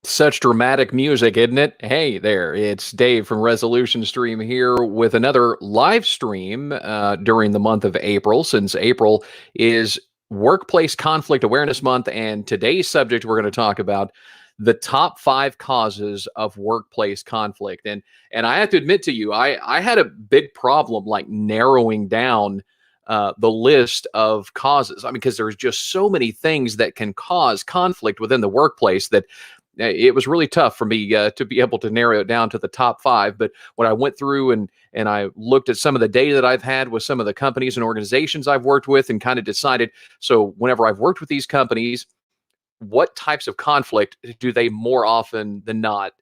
Such dramatic music, isn't it? Hey there, it's Dave from Resolution Stream here with another live stream during the month of April, since April is Workplace Conflict Awareness Month. And today's subject, we're going to talk about the top 5 causes of workplace conflict. And I have to admit to you, I had a big problem like narrowing down the list of causes. I mean, because there's just so many things that can cause conflict within the workplace that it was really tough for me to be able to narrow it down to the top 5. But when I went through and I looked at some of the data that I've had with some of the companies and organizations I've worked with, and kind of decided, so whenever I've worked with these companies, what types of conflict do they more often than not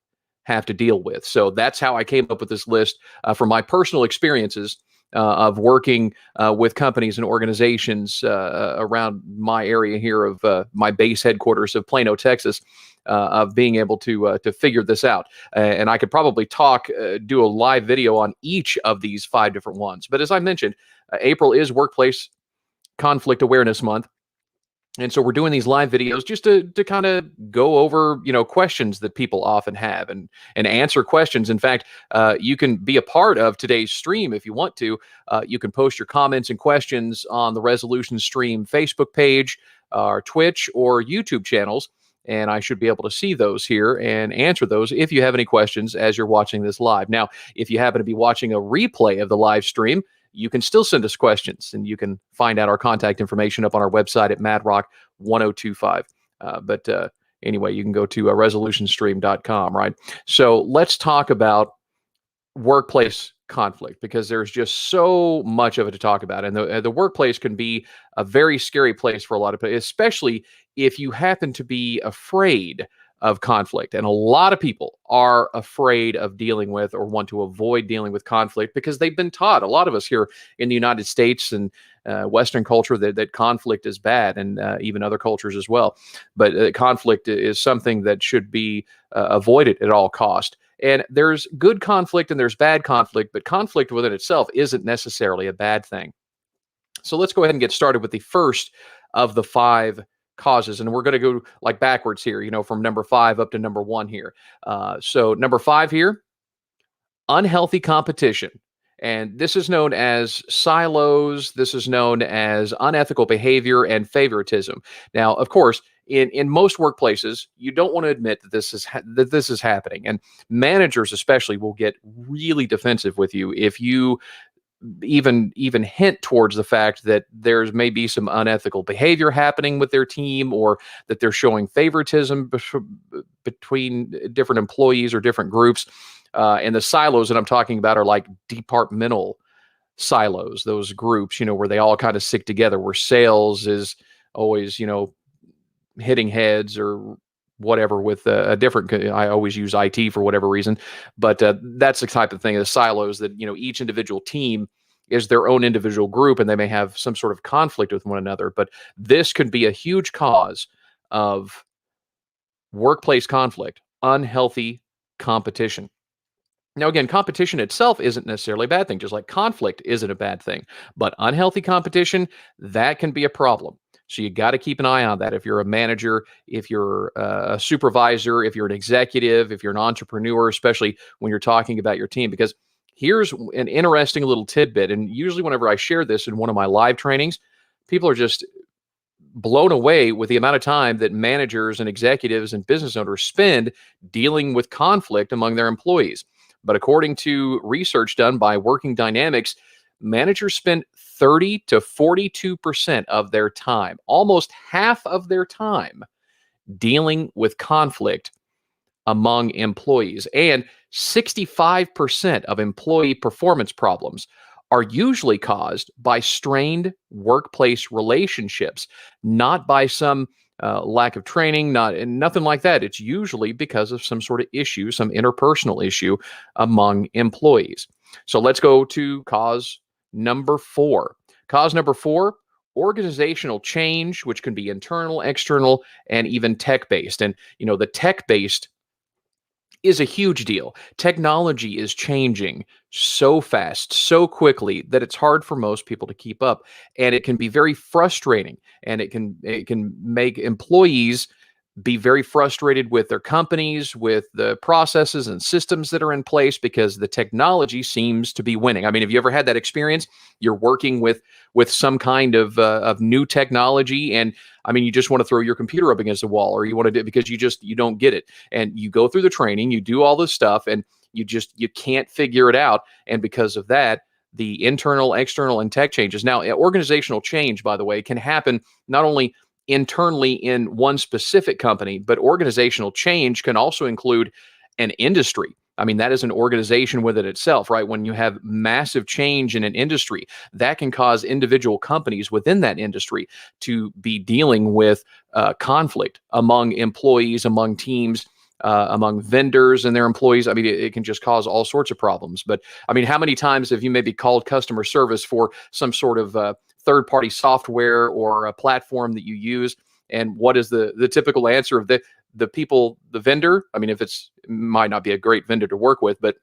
have to deal with? So that's how I came up with this list from my personal experiences of working with companies and organizations around my area here of my base headquarters of Plano, Texas, of being able to figure this out. And I could probably do a live video on each of these 5 different ones. But as I mentioned, April is Workplace Conflict Awareness Month. And so we're doing these live videos just to kind of go over, questions that people often have and answer questions. In fact, you can be a part of today's stream if you want to. You can post your comments and questions on the Resolution Stream Facebook page, our Twitch or YouTube channels. And I should be able to see those here and answer those if you have any questions as you're watching this live. Now, if you happen to be watching a replay of the live stream, you can still send us questions, and you can find out our contact information up on our website at madrock1025. Anyway, you can go to resolutionstream.com, right? So let's talk about workplace conflict, because there's just so much of it to talk about. And the workplace can be a very scary place for a lot of people, especially if you happen to be afraid of conflict. And a lot of people are afraid of dealing with or want to avoid dealing with conflict because they've been taught, a lot of us here in the United States and Western culture, that conflict is bad, and even other cultures as well. But conflict is something that should be avoided at all cost. And there's good conflict and there's bad conflict, but conflict within itself isn't necessarily a bad thing. So let's go ahead and get started with the first of the 5 causes. And we're going to go like backwards here, from number 5 up to number 1 here. So number 5 here, unhealthy competition. And this is known as silos. This is known as unethical behavior and favoritism. Now, of course, in most workplaces, you don't want to admit that this is happening, and managers especially will get really defensive with you if you even hint towards the fact that there's maybe some unethical behavior happening with their team, or that they're showing favoritism between different employees or different groups. And the silos that I'm talking about are like departmental silos, those groups, where they all kind of stick together, where sales is always, hitting heads or whatever with a different, I always use IT for whatever reason, but that's the type of thing, the silos that, each individual team is their own individual group, and they may have some sort of conflict with one another. But this could be a huge cause of workplace conflict, unhealthy competition. Now, again, competition itself isn't necessarily a bad thing, just like conflict isn't a bad thing. But unhealthy competition, that can be a problem. So you got to keep an eye on that. If you're a manager, if you're a supervisor, if you're an executive, if you're an entrepreneur, especially when you're talking about your team, because here's an interesting little tidbit. And usually whenever I share this in one of my live trainings, people are just blown away with the amount of time that managers and executives and business owners spend dealing with conflict among their employees. But according to research done by Working Dynamics, managers spend 30 to 42% of their time, almost half of their time, dealing with conflict among employees. And 65% of employee performance problems are usually caused by strained workplace relationships, not by some lack of training, nothing like that. It's usually because of some sort of issue, some interpersonal issue among employees. So let's go to cause number 4. Cause number 4, organizational change, which can be internal, external, and even tech-based. And, the tech-based is a huge deal. Technology is changing so fast, so quickly that it's hard for most people to keep up, and it can be very frustrating, and it can make employees be very frustrated with their companies, with the processes and systems that are in place because the technology seems to be winning. I mean, have you ever had that experience? You're working with some kind of new technology, and I mean, you just want to throw your computer up against the wall, or you want to do it because you don't get it, and you go through the training, you do all this stuff, and you can't figure it out, and because of that, the internal, external, and tech changes. Now, organizational change, by the way, can happen not only internally in one specific company, but organizational change can also include an industry. I mean, that is an organization within itself, right? When you have massive change in an industry, that can cause individual companies within that industry to be dealing with conflict among employees, among teams, among vendors and their employees. I mean, it can just cause all sorts of problems. But I mean, how many times have you maybe called customer service for some sort of third-party software or a platform that you use? And what is the typical answer of the people, the vendor? I mean, it might not be a great vendor to work with, but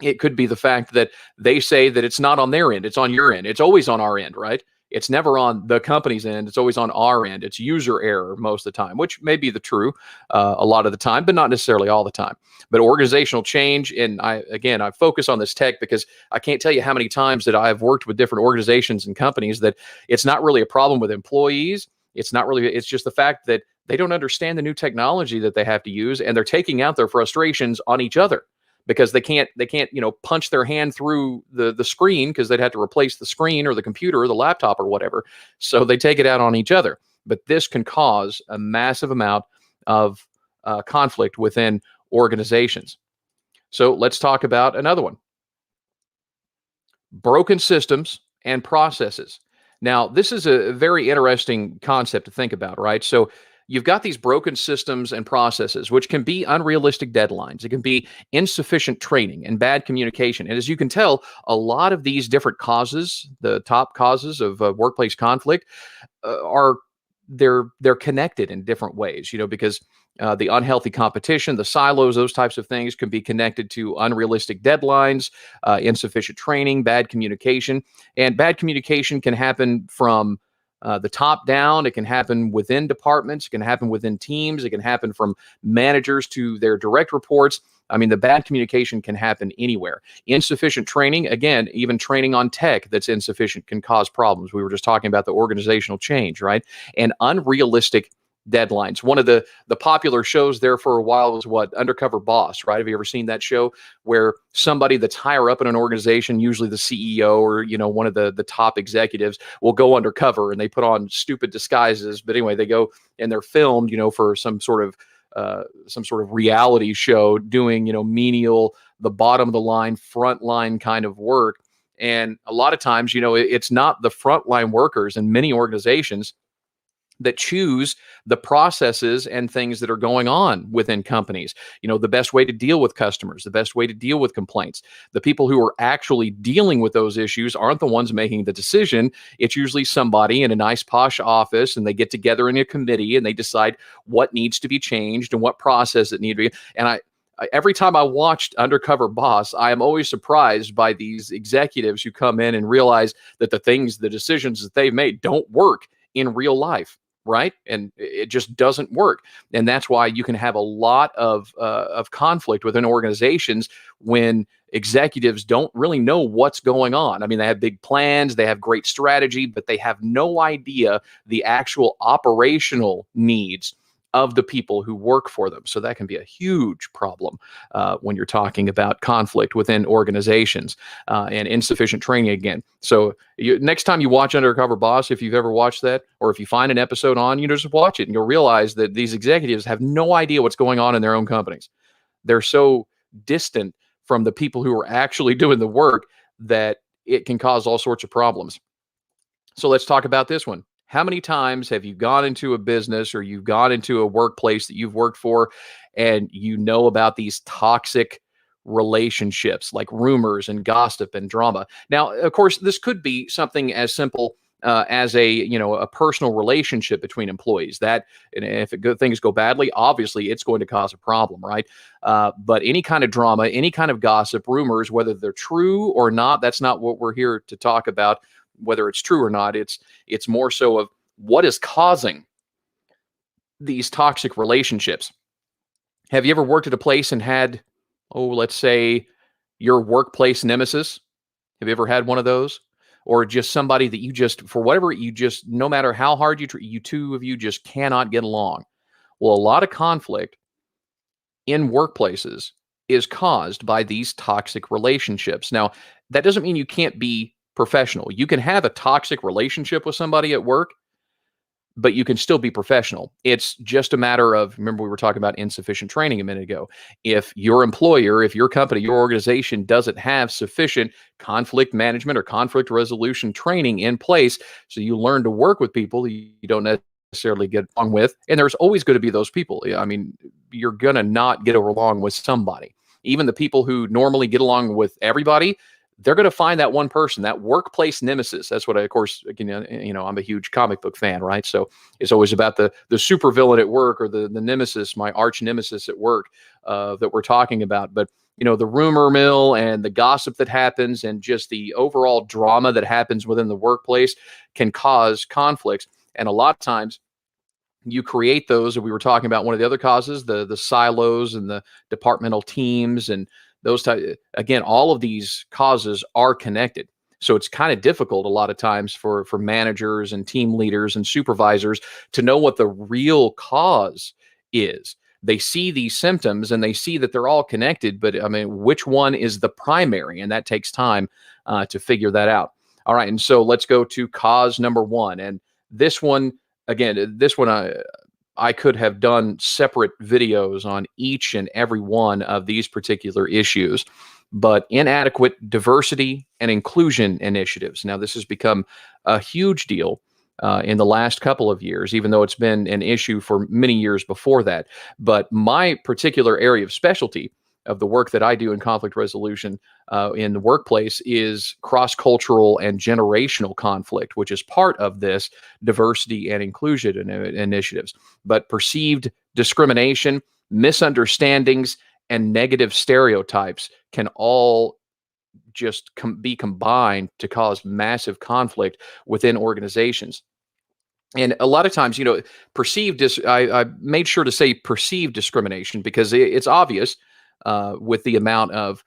it could be the fact that they say that it's not on their end, it's on your end. It's always on our end, right? It's never on the company's end. It's always on our end. It's user error most of the time, which may be the true a lot of the time, but not necessarily all the time. But organizational change, and I focus on this tech because I can't tell you how many times that I've worked with different organizations and companies that it's not really a problem with employees. It's just the fact that they don't understand the new technology that they have to use, and they're taking out their frustrations on each other because they can't punch their hand through the screen because they'd have to replace the screen or the computer or the laptop or whatever. So they take it out on each other. But this can cause a massive amount of conflict within organizations. So let's talk about another one: broken systems and processes. Now, this is a very interesting concept to think about, right? So you've got these broken systems and processes, which can be unrealistic deadlines. It can be insufficient training and bad communication. And as you can tell, a lot of these different causes, the top causes of workplace conflict, are they're connected in different ways, because the unhealthy competition, the silos, those types of things can be connected to unrealistic deadlines, insufficient training, bad communication. And bad communication can happen from the top down. It can happen within departments. It can happen within teams. It can happen from managers to their direct reports. I mean, the bad communication can happen anywhere. Insufficient training, again, even training on tech that's insufficient can cause problems. We were just talking about the organizational change, right? And unrealistic deadlines. One of the popular shows there for a while was Undercover Boss, right? Have you ever seen that show where somebody that's higher up in an organization, usually the CEO or one of the top executives, will go undercover and they put on stupid disguises, but anyway, they go and they're filmed, for some sort of reality show doing menial, the bottom of the line, front line kind of work. And a lot of times, it's not the frontline workers in many organizations that choose the processes and things that are going on within companies. The best way to deal with customers, the best way to deal with complaints. The people who are actually dealing with those issues aren't the ones making the decision. It's usually somebody in a nice posh office, and they get together in a committee and they decide what needs to be changed and what process it needs to be. And every time I watched Undercover Boss, I am always surprised by these executives who come in and realize that the decisions that they've made don't work in real life. Right. And it just doesn't work. And that's why you can have a lot of conflict within organizations when executives don't really know what's going on. I mean, they have big plans, they have great strategy, but they have no idea the actual operational needs of the people who work for them. So that can be a huge problem when you're talking about conflict within organizations and insufficient training again. So next time you watch Undercover Boss, if you've ever watched that, or if you find an episode on, just watch it and you'll realize that these executives have no idea what's going on in their own companies. They're so distant from the people who are actually doing the work that it can cause all sorts of problems. So let's talk about this one. How many times have you gone into a business or you've gone into a workplace that you've worked for and you know about these toxic relationships like rumors and gossip and drama? Now, of course, this could be something as simple as a a personal relationship between employees. That, and if things go badly, obviously it's going to cause a problem, right? But any kind of drama, any kind of gossip, rumors, whether they're true or not, that's not what we're here to talk about. Whether it's true or not, it's more so of what is causing these toxic relationships. Have you ever worked at a place and had, oh, let's say, your workplace nemesis? Have you ever had one of those? Or just somebody that you just, for whatever, you just, no matter how hard you two of you just cannot get along. Well, a lot of conflict in workplaces is caused by these toxic relationships. Now, that doesn't mean you can't be professional. You can have a toxic relationship with somebody at work, but you can still be professional. It's just a matter of, remember, we were talking about insufficient training a minute ago. If your employer, if your company, your organization doesn't have sufficient conflict management or conflict resolution training in place, so you learn to work with people you don't necessarily get along with, and there's always going to be those people. I mean, you're going to not get along with somebody. Even the people who normally get along with everybody, they're going to find that one person, that workplace nemesis. That's what I, of course, I'm a huge comic book fan, right? So it's always about the supervillain at work, or the nemesis, my arch nemesis at work, that we're talking about. But the rumor mill and the gossip that happens, and just the overall drama that happens within the workplace, can cause conflicts. And a lot of times you create those, and we were talking about one of the other causes, the silos and the departmental teams and those type. Again, all of these causes are connected. So it's kind of difficult a lot of times for managers and team leaders and supervisors to know what the real cause is. They see these symptoms and they see that they're all connected, but I mean, which one is the primary? And that takes time to figure that out. All right, and so let's go to cause number one. And this one, again, I could have done separate videos on each and every one of these particular issues, but inadequate diversity and inclusion initiatives. Now, this has become a huge deal in the last couple of years, even though it's been an issue for many years before that. But my particular area of specialty of the work that I do in conflict resolution in the workplace is cross-cultural and generational conflict, which is part of this diversity and inclusion initiatives. But perceived discrimination, misunderstandings, and negative stereotypes can all just be combined to cause massive conflict within organizations. And a lot of times, I made sure to say perceived discrimination because it's obvious with the amount of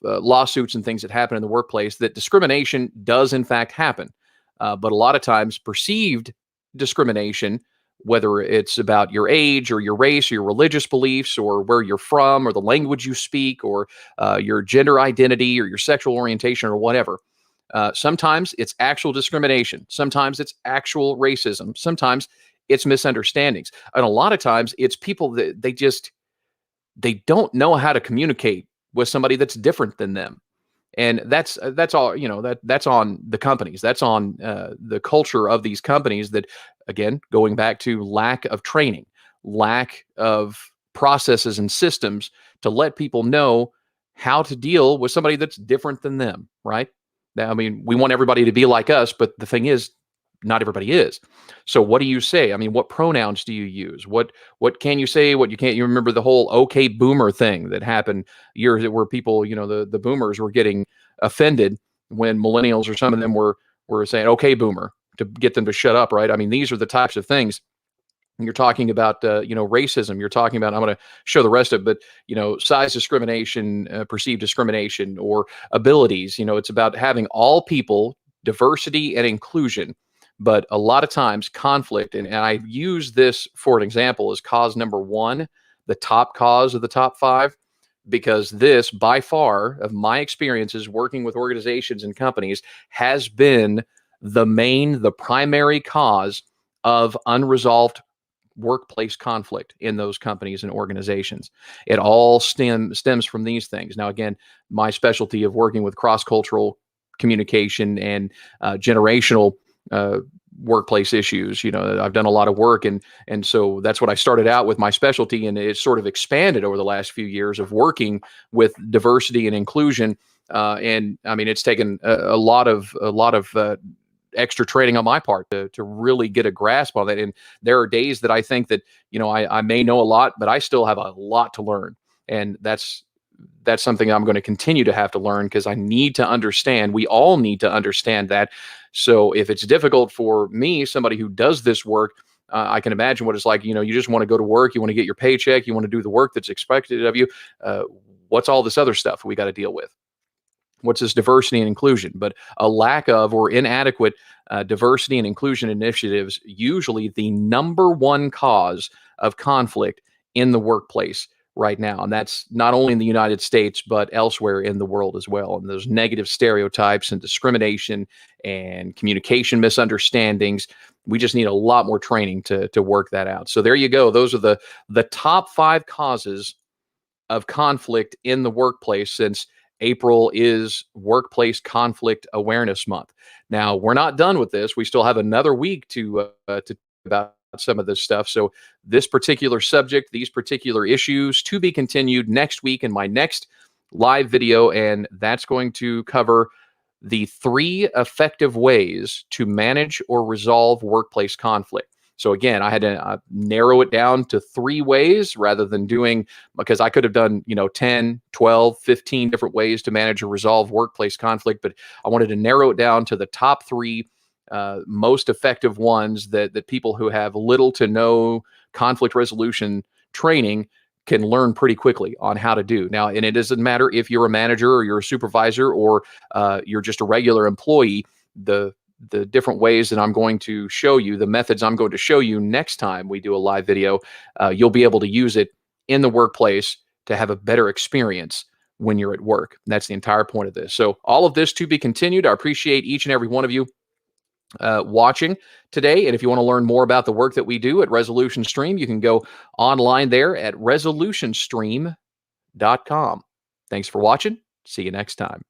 lawsuits and things that happen in the workplace that discrimination does in fact happen. But a lot of times perceived discrimination, whether it's about your age or your race or your religious beliefs or where you're from or the language you speak or your gender identity or your sexual orientation or whatever. Sometimes it's actual discrimination. Sometimes it's actual racism. Sometimes it's misunderstandings. And a lot of times it's people that they don't know how to communicate with somebody that's different than them. And that's all, that's on the companies. That's on the culture of these companies that, again, going back to lack of training, lack of processes and systems to let people know how to deal with somebody that's different than them, right? Now, I mean, we want everybody to be like us, but the thing is, not everybody is. So what do you say? I mean, what pronouns do you use? What can you say? What you can't? You remember the whole "okay, boomer" thing that happened years, where people, the boomers were getting offended when millennials or some of them were saying "okay, boomer" to get them to shut up, right? I mean, these are the types of things. You're talking about, racism. You're talking about, I'm going to show the rest of it, but, size discrimination, perceived discrimination, or abilities. It's about having all people, diversity and inclusion. But a lot of times conflict, and I use this for an example, as cause number one, the top cause of the top five, because this, by far, of my experiences working with organizations and companies, has been the primary cause of unresolved workplace conflict in those companies and organizations. It all stems from these things. Now, again, my specialty of working with cross-cultural communication and generational workplace issues. I've done a lot of work, and so that's what I started out with my specialty, and it's sort of expanded over the last few years of working with diversity and inclusion. And I mean, it's taken a lot of extra training on my part to really get a grasp on that. And there are days that I think that, I may know a lot, but I still have a lot to learn. And that's something I'm going to continue to have to learn, because I need to understand. We all need to understand that. So if it's difficult for me, somebody who does this work, I can imagine what it's like. You just want to go to work, you want to get your paycheck, you want to do the work that's expected of you. What's all this other stuff we got to deal with? What's this diversity and inclusion? But a lack of or inadequate diversity and inclusion initiatives, usually the number one cause of conflict in the workplace right now. And that's not only in the United States, but elsewhere in the world as well. And those negative stereotypes and discrimination and communication misunderstandings, we just need a lot more training to work that out. So there you go. Those are the top 5 causes of conflict in the workplace, since April is Workplace Conflict Awareness Month. Now, we're not done with this. We still have another week to about some of this stuff. So this particular subject, these particular issues, to be continued next week in my next live video, and that's going to cover the 3 effective ways to manage or resolve workplace conflict. So again, I had to narrow it down to 3 ways rather than doing, because I could have done, 10, 12, 15 different ways to manage or resolve workplace conflict. But I wanted to narrow it down to the top 3 most effective ones that people who have little to no conflict resolution training can learn pretty quickly on how to do. Now, and it doesn't matter if you're a manager or you're a supervisor or you're just a regular employee. The different ways that I'm going to show you, the methods I'm going to show you next time we do a live video, you'll be able to use it in the workplace to have a better experience when you're at work. And that's the entire point of this. So all of this to be continued. I appreciate each and every one of you watching today. And if you want to learn more about the work that we do at Resolution Stream, you can go online there at resolutionstream.com. Thanks for watching. See you next time.